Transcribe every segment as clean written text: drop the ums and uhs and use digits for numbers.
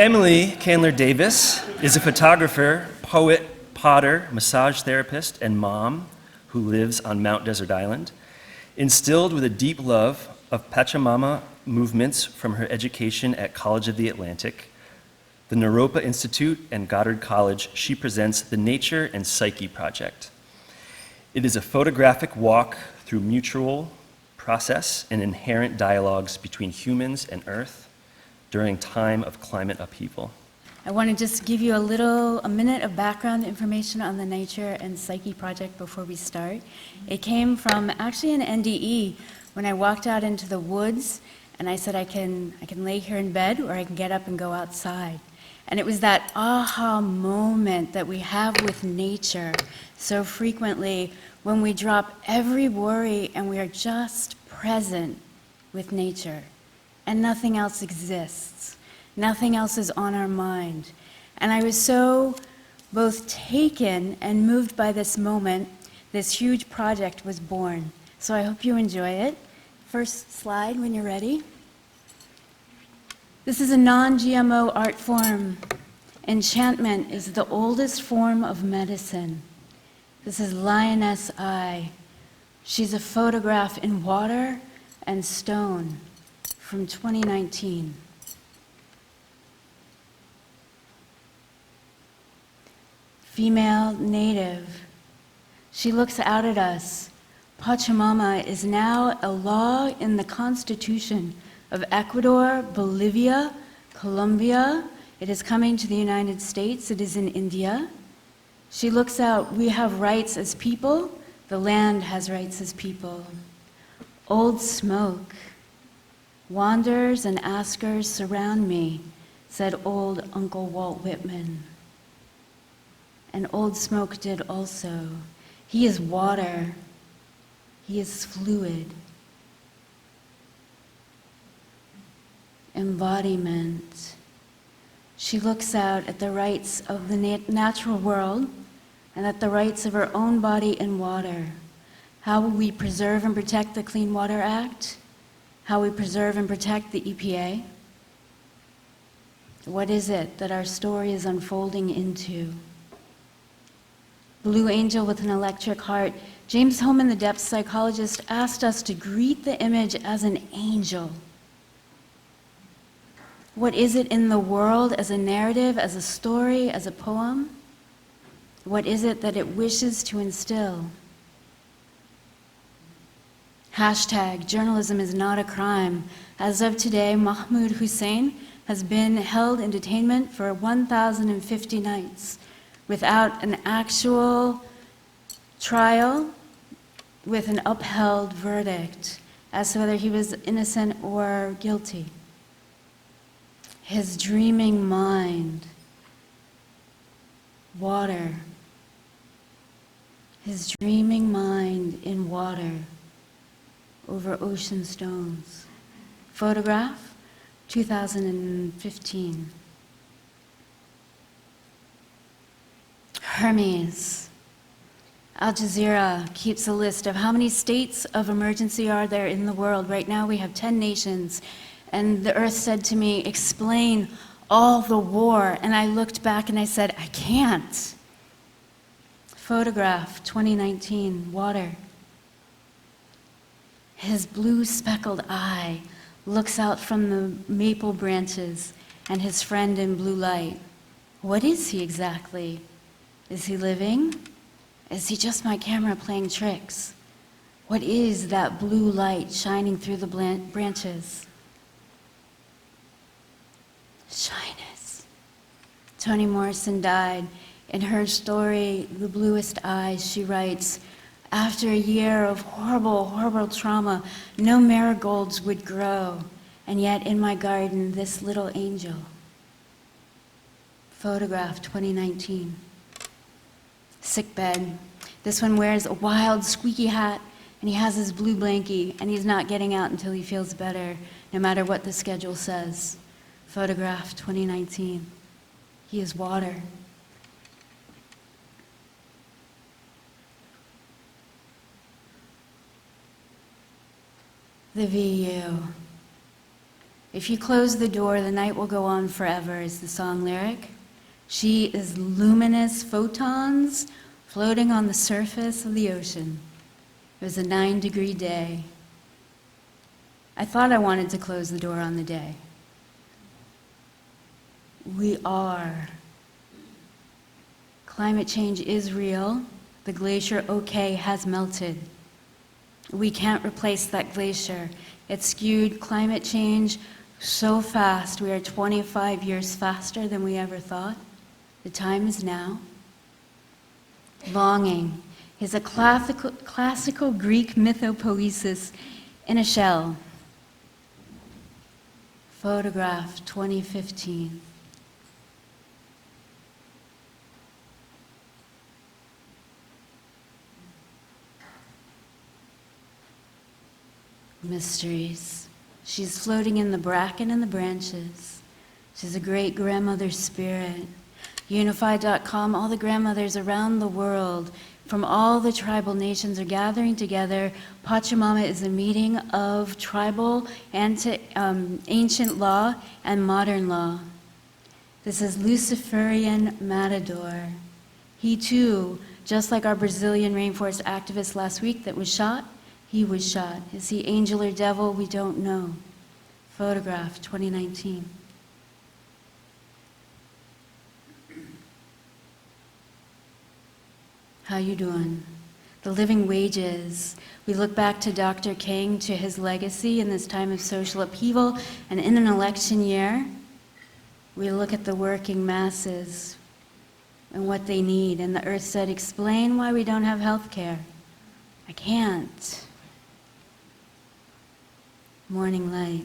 Emily Candler Davis is a photographer, poet, potter, massage therapist, and mom who lives on Mount Desert Island. Instilled with a deep love of Pachamama movements from her education at College of the Atlantic, the Naropa Institute, and Goddard College, she presents the Nature and Psyche Project. It is a photographic walk through mutual process and inherent dialogues between humans and Earth during time of climate upheaval. I want to just give you a minute of background information on the Nature and Psyche Project before we start. It came from actually an NDE when I walked out into the woods and I said I can lay here in bed or I can get up and go outside. And it was that aha moment that we have with nature so frequently when we drop every worry and we are just present with nature. And nothing else exists. Nothing else is on our mind. And I was so both taken and moved by this moment. This huge project was born. So I hope you enjoy it. First slide when you're ready. This is a non-GMO art form. Enchantment is the oldest form of medicine. This is Lioness Eye. She's a photograph in water and stone from 2019. Female native. She looks out at us. Pachamama is now a law in the Constitution of Ecuador, Bolivia, Colombia. It is coming to the United States. It is in India. She looks out. We have rights as people. The land has rights as people. Old smoke. Wanderers and askers surround me, said old Uncle Walt Whitman. And Old Smoke did also. He is water. He is fluid. Embodiment. She looks out at the rights of the natural world and at the rights of her own body in water. How will we preserve and protect the Clean Water Act? How we preserve and protect the EPA? What is it that our story is unfolding into? Blue Angel with an Electric Heart. James Hillman, the depth psychologist, asked us to greet the image as an angel. What is it in the world as a narrative, as a story, as a poem? What is it that it wishes to instill? Hashtag, journalism is not a crime. As of today, Mahmoud Hussein has been held in detainment for 1,050 nights without an actual trial with an upheld verdict as to whether he was innocent or guilty. His dreaming mind, water. His dreaming mind in water over ocean stones. Photograph, 2015. Hermes. Al Jazeera keeps a list of how many states of emergency are there in the world. Right now we have 10 nations. And the earth said to me, explain all the war. And I looked back and I said, I can't. Photograph, 2019, water. His blue speckled eye looks out from the maple branches and his friend in blue light. What is he exactly? Is he living? Is he just my camera playing tricks? What is that blue light shining through the branches? Shyness. Toni Morrison died. In her story, The Bluest Eyes, she writes, after a year of horrible, horrible trauma, no marigolds would grow, and yet in my garden, this little angel. Photograph, 2019. Sickbed. This one wears a wild, squeaky hat, and he has his blue blankie, and he's not getting out until he feels better, no matter what the schedule says. Photograph, 2019. He is water. The VU. If you close the door, the night will go on forever, is the song lyric. She is luminous photons floating on the surface of the ocean. It was a 9-degree day. I thought I wanted to close the door on the day. We are. Climate change is real. The glacier, okay, has melted. We can't replace that glacier. It skewed climate change so fast. We are 25 years faster than we ever thought. The time is now. Longing is a classical Greek mythopoesis in a shell. Photograph 2015. Mysteries. She's floating in the bracken and the branches. She's a great grandmother spirit. Unified.com, all the grandmothers around the world from all the tribal nations are gathering together. Pachamama is a meeting of tribal and ancient law and modern law. This is Luciferian Matador. He too, just like our Brazilian rainforest activist last week that was shot, he was shot. Is he angel or devil? We don't know. Photograph 2019. How you doing? The living wages. We look back to Dr. King, to his legacy in this time of social upheaval, and in an election year, we look at the working masses and what they need. And the earth said, explain why we don't have health care. I can't. Morning light.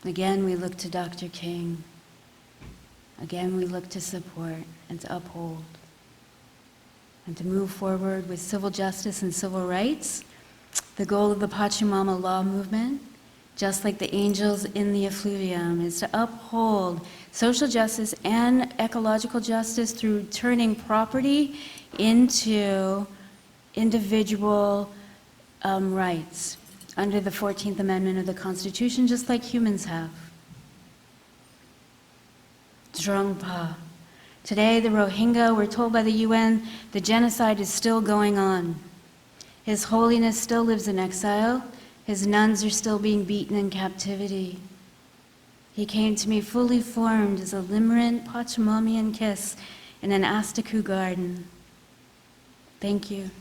Again, we look to Dr. King. Again, we look to support and to uphold and to move forward with civil justice and civil rights. The goal of the Pachamama law movement, just like the angels in the effluvium, is to uphold social justice and ecological justice through turning property into individual rights under the 14th Amendment of the Constitution, just like humans have. Drongpa. Today, the Rohingya were told by the UN the genocide is still going on. His Holiness still lives in exile. His nuns are still being beaten in captivity. He came to me fully formed as a limerent Pachamamian kiss in an Astaku garden. Thank you.